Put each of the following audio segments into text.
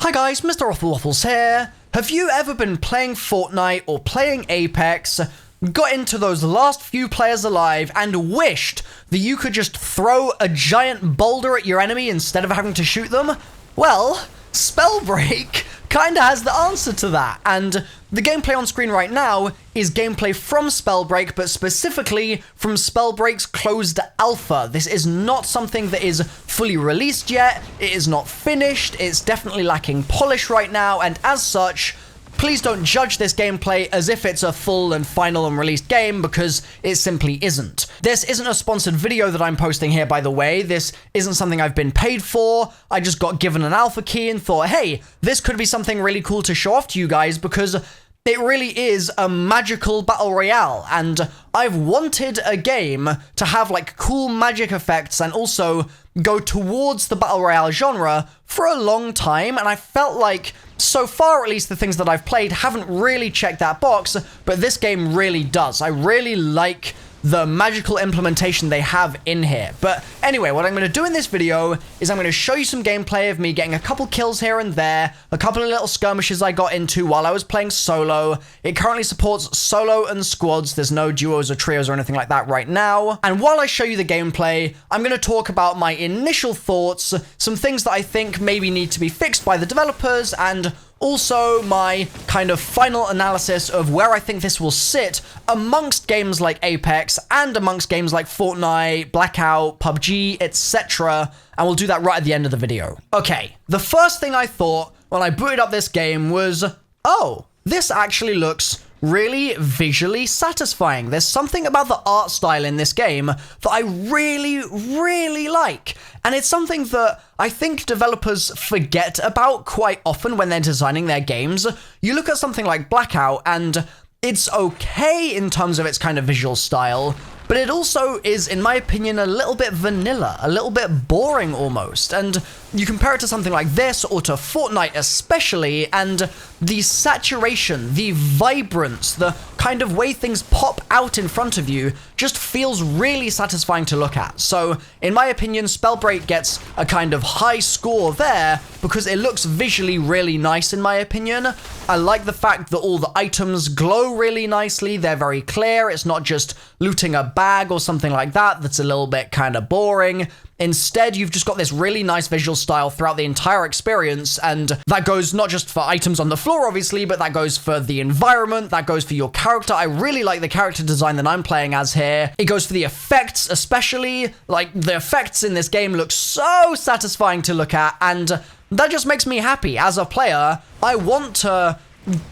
Hi guys, Mr. Waffles here. Have you ever been playing Fortnite or playing Apex, got into those last few players alive, and wished that you could just throw a giant boulder at your enemy instead of having to shoot them? Well, SPELLBREAK kinda has the answer to that, and the gameplay on screen right now is gameplay from SPELLBREAK, but specifically from SPELLBREAK's closed alpha. This is not something that is fully released yet, it is not finished, it's definitely lacking polish right now, and as such, please don't judge this gameplay as if it's a full and final and released game, because it simply isn't. This isn't a sponsored video that I'm posting here, by the way. This isn't something I've been paid for. I just got given an alpha key and thought, hey, this could be something really cool to show off to you guys, because it really is a magical battle royale, and I've wanted a game to have like cool magic effects and also go towards the battle royale genre for a long time, and I felt like, so far at least, the things that I've played haven't really checked that box, but this game really does. I really like the magical implementation they have in here. But anyway, what I'm going to do in this video is I'm going to show you some gameplay of me getting a couple kills here and there, a couple of little skirmishes I got into while I was playing solo. It currently supports solo and squads. There's no duos or trios or anything like that right now. And while I show you the gameplay, I'm going to talk about my initial thoughts, some things that I think maybe need to be fixed by the developers, and also my kind of final analysis of where I think this will sit amongst games like Apex and amongst games like Fortnite, Blackout, PUBG, etc. And we'll do that right at the end of the video. Okay, the first thing I thought when I booted up this game was, oh, this actually looks really visually satisfying. There's something about the art style in this game that I really like. And it's something that I think developers forget about quite often when they're designing their games. You look at something like Blackout and it's okay in terms of its kind of visual style, but it also is, in my opinion, a little bit vanilla, a little bit boring almost. And you compare it to something like this, or to Fortnite especially, and the saturation, the vibrance, the kind of way things pop out in front of you just feels really satisfying to look at. So, in my opinion, SPELLBREAK gets a kind of high score there because it looks visually really nice, in my opinion. I like the fact that all the items glow really nicely, they're very clear, it's not just looting a bag or something like that that's a little bit kind of boring. Instead, you've just got this really nice visual style throughout the entire experience, and that goes not just for items on the floor, obviously, but that goes for the environment, that goes for your character. I really like the character design that I'm playing as here. It goes for the effects, especially. Like, the effects in this game look so satisfying to look at, and that just makes me happy. As a player, I want to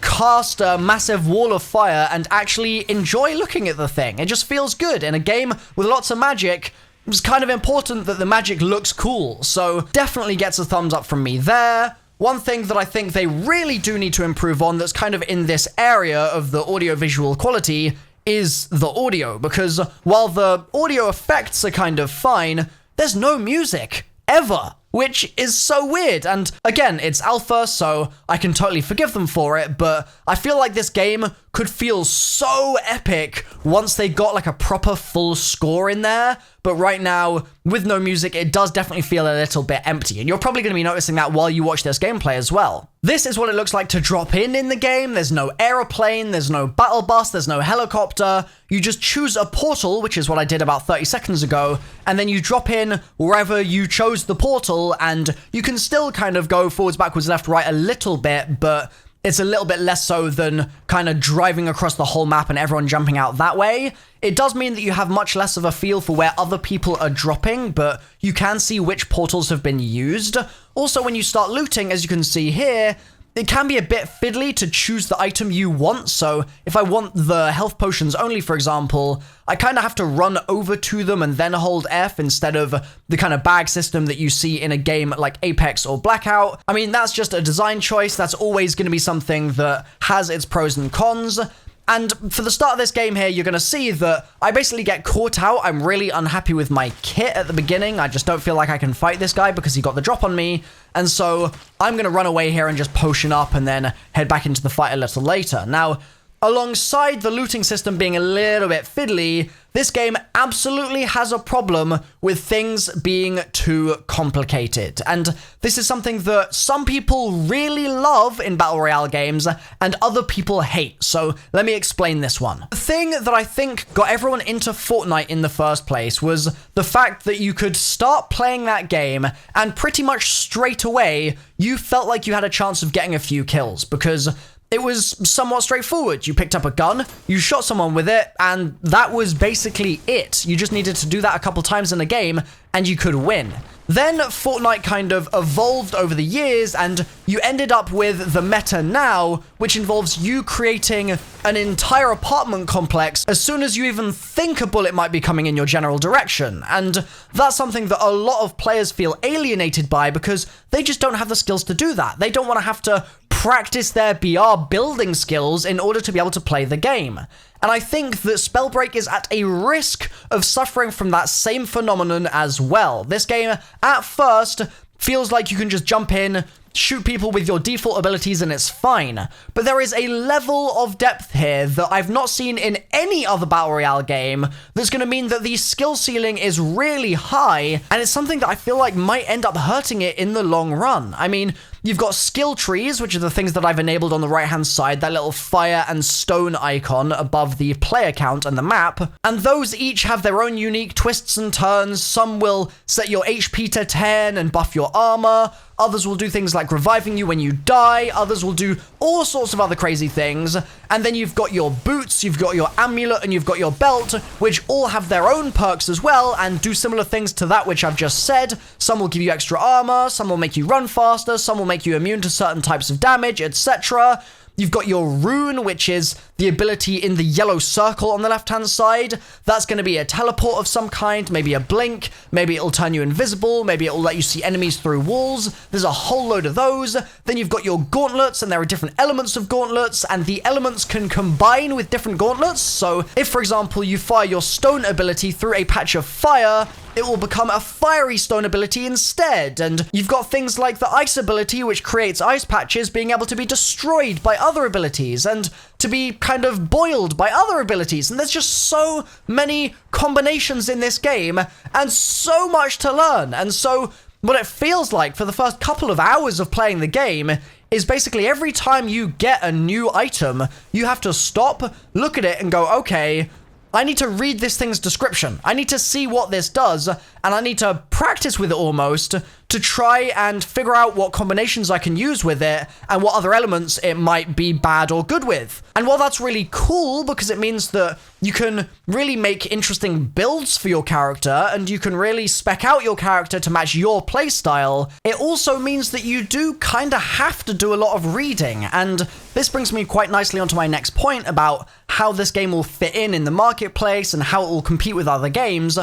cast a massive wall of fire and actually enjoy looking at the thing. It just feels good. In a game with lots of magic, it's kind of important that the magic looks cool, so definitely gets a thumbs up from me there. One thing that I think they really do need to improve on that's kind of in this area of the audio-visual quality is the audio, because while the audio effects are kind of fine, there's no music, ever, which is so weird. And again, it's alpha, so I can totally forgive them for it, but I feel like this game could feel so epic once they got like a proper full score in there. But right now, with no music, it does definitely feel a little bit empty, and you're probably going to be noticing that while you watch this gameplay as well. This is what it looks like to drop in the game. There's no aeroplane, there's no battle bus, there's no helicopter. You just choose a portal, which is what I did about 30 seconds ago, and then you drop in wherever you chose the portal, and you can still kind of go forwards, backwards, left, right a little bit, but it's a little bit less so than kind of driving across the whole map and everyone jumping out that way. It does mean that you have much less of a feel for where other people are dropping, but you can see which portals have been used. Also, when you start looting, as you can see here, it can be a bit fiddly to choose the item you want. So if I want the health potions only, for example, I kind of have to run over to them and then hold F instead of the kind of bag system that you see in a game like Apex or Blackout. I mean, that's just a design choice. That's always going to be something that has its pros and cons. And for the start of this game here, you're going to see that I basically get caught out. I'm really unhappy with my kit at the beginning. I just don't feel like I can fight this guy because he got the drop on me. And so I'm going to run away here and just potion up and then head back into the fight a little later. Now, alongside the looting system being a little bit fiddly, this game absolutely has a problem with things being too complicated. And this is something that some people really love in Battle Royale games and other people hate. So let me explain this one. The thing that I think got everyone into Fortnite in the first place was the fact that you could start playing that game and pretty much straight away you felt like you had a chance of getting a few kills because it was somewhat straightforward. You picked up a gun, you shot someone with it, and that was basically it. You just needed to do that a couple times in a game, and you could win. Then Fortnite kind of evolved over the years, and you ended up with the meta now, which involves you creating an entire apartment complex as soon as you even think a bullet might be coming in your general direction. And that's something that a lot of players feel alienated by because they just don't have the skills to do that. They don't want to have to practice their BR building skills in order to be able to play the game. And I think that SPELLBREAK is at a risk of suffering from that same phenomenon as well. This game, at first, feels like you can just jump in, shoot people with your default abilities and it's fine. But there is a level of depth here that I've not seen in any other Battle Royale game that's going to mean that the skill ceiling is really high, and it's something that I feel like might end up hurting it in the long run. I mean, you've got skill trees, which are the things that I've enabled on the right-hand side, that little fire and stone icon above the player count and the map, and those each have their own unique twists and turns. Some will set your HP to 10 and buff your armor. Others will do things like reviving you when you die. Others will do all sorts of other crazy things. And then you've got your boots, you've got your amulet, and you've got your belt, which all have their own perks as well and do similar things to that which I've just said. Some will give you extra armor, some will make you run faster, some will make you immune to certain types of damage, etc. You've got your rune, which is the ability in the yellow circle on the left-hand side. That's going to be a teleport of some kind, maybe a blink, maybe it'll turn you invisible, maybe it'll let you see enemies through walls. There's a whole load of those. Then you've got your gauntlets, and there are different elements of gauntlets, and the elements can combine with different gauntlets. So if, for example, you fire your stone ability through a patch of fire, it will become a fiery stone ability instead. And you've got things like the ice ability, which creates ice patches being able to be destroyed by other abilities and to be kind of boiled by other abilities. And there's just so many combinations in this game and so much to learn. And so what it feels like for the first couple of hours of playing the game is basically every time you get a new item, you have to stop, look at it and go, okay, I need to read this thing's description. I need to see what this does, and I need to practice with it almost to try and figure out what combinations I can use with it and what other elements it might be bad or good with. And while that's really cool because it means that you can really make interesting builds for your character and you can really spec out your character to match your playstyle, it also means that you do kind of have to do a lot of reading. And this brings me quite nicely onto my next point about how this game will fit in the marketplace and how it will compete with other games.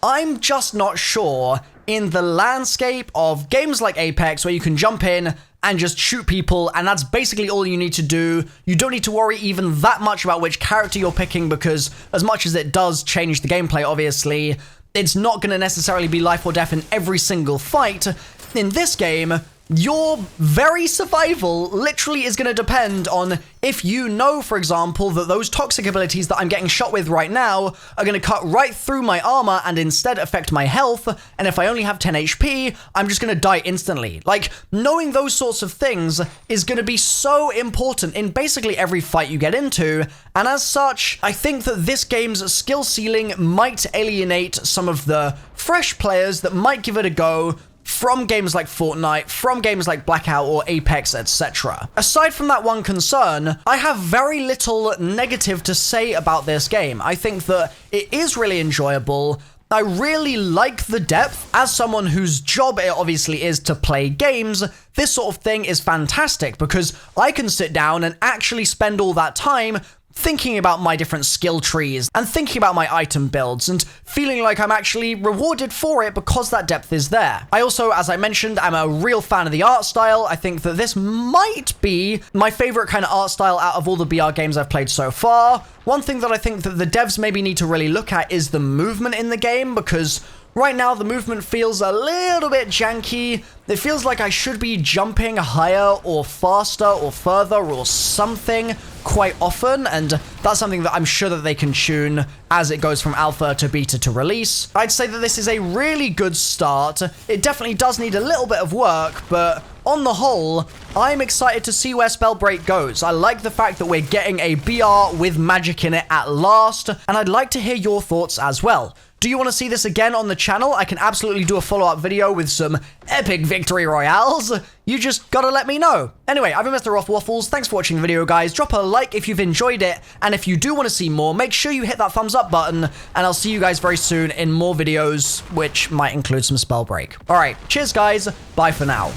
I'm just not sure in the landscape of games like Apex where you can jump in and just shoot people, and that's basically all you need to do. You don't need to worry even that much about which character you're picking because as much as it does change the gameplay, obviously, it's not going to necessarily be life or death in every single fight. In this game, your very survival literally is going to depend on if you know, for example, that those toxic abilities that I'm getting shot with right now are going to cut right through my armor and instead affect my health, and if I only have 10 HP, I'm just going to die instantly. Like, knowing those sorts of things is going to be so important in basically every fight you get into, and as such, I think that this game's skill ceiling might alienate some of the fresh players that might give it a go from games like Fortnite, from games like Blackout or Apex, etc. Aside from that one concern, I have very little negative to say about this game. I think that it is really enjoyable. I really like the depth. As someone whose job it obviously is to play games, this sort of thing is fantastic because I can sit down and actually spend all that time thinking about my different skill trees and thinking about my item builds and feeling like I'm actually rewarded for it because that depth is there. I also, as I mentioned, I'm a real fan of the art style. I think that this might be my favorite kind of art style out of all the BR games I've played so far. One thing that I think that the devs maybe need to really look at is the movement in the game, because right now the movement feels a little bit janky. It feels like I should be jumping higher or faster or further or something quite often, and that's something that I'm sure that they can tune as it goes from alpha to beta to release. I'd say that this is a really good start. It definitely does need a little bit of work, but on the whole, I'm excited to see where SPELLBREAK goes. I like the fact that we're getting a BR with magic in it at last, and I'd like to hear your thoughts as well. Do you want to see this again on the channel? I can absolutely do a follow-up video with some epic victory royales. You just gotta let me know. Anyway, I've been Mr. Waffles. Thanks for watching the video, guys. Drop a like if you've enjoyed it, and if you do want to see more, make sure you hit that thumbs up button, and I'll see you guys very soon in more videos, which might include some SPELLBREAK. Alright, cheers, guys. Bye for now.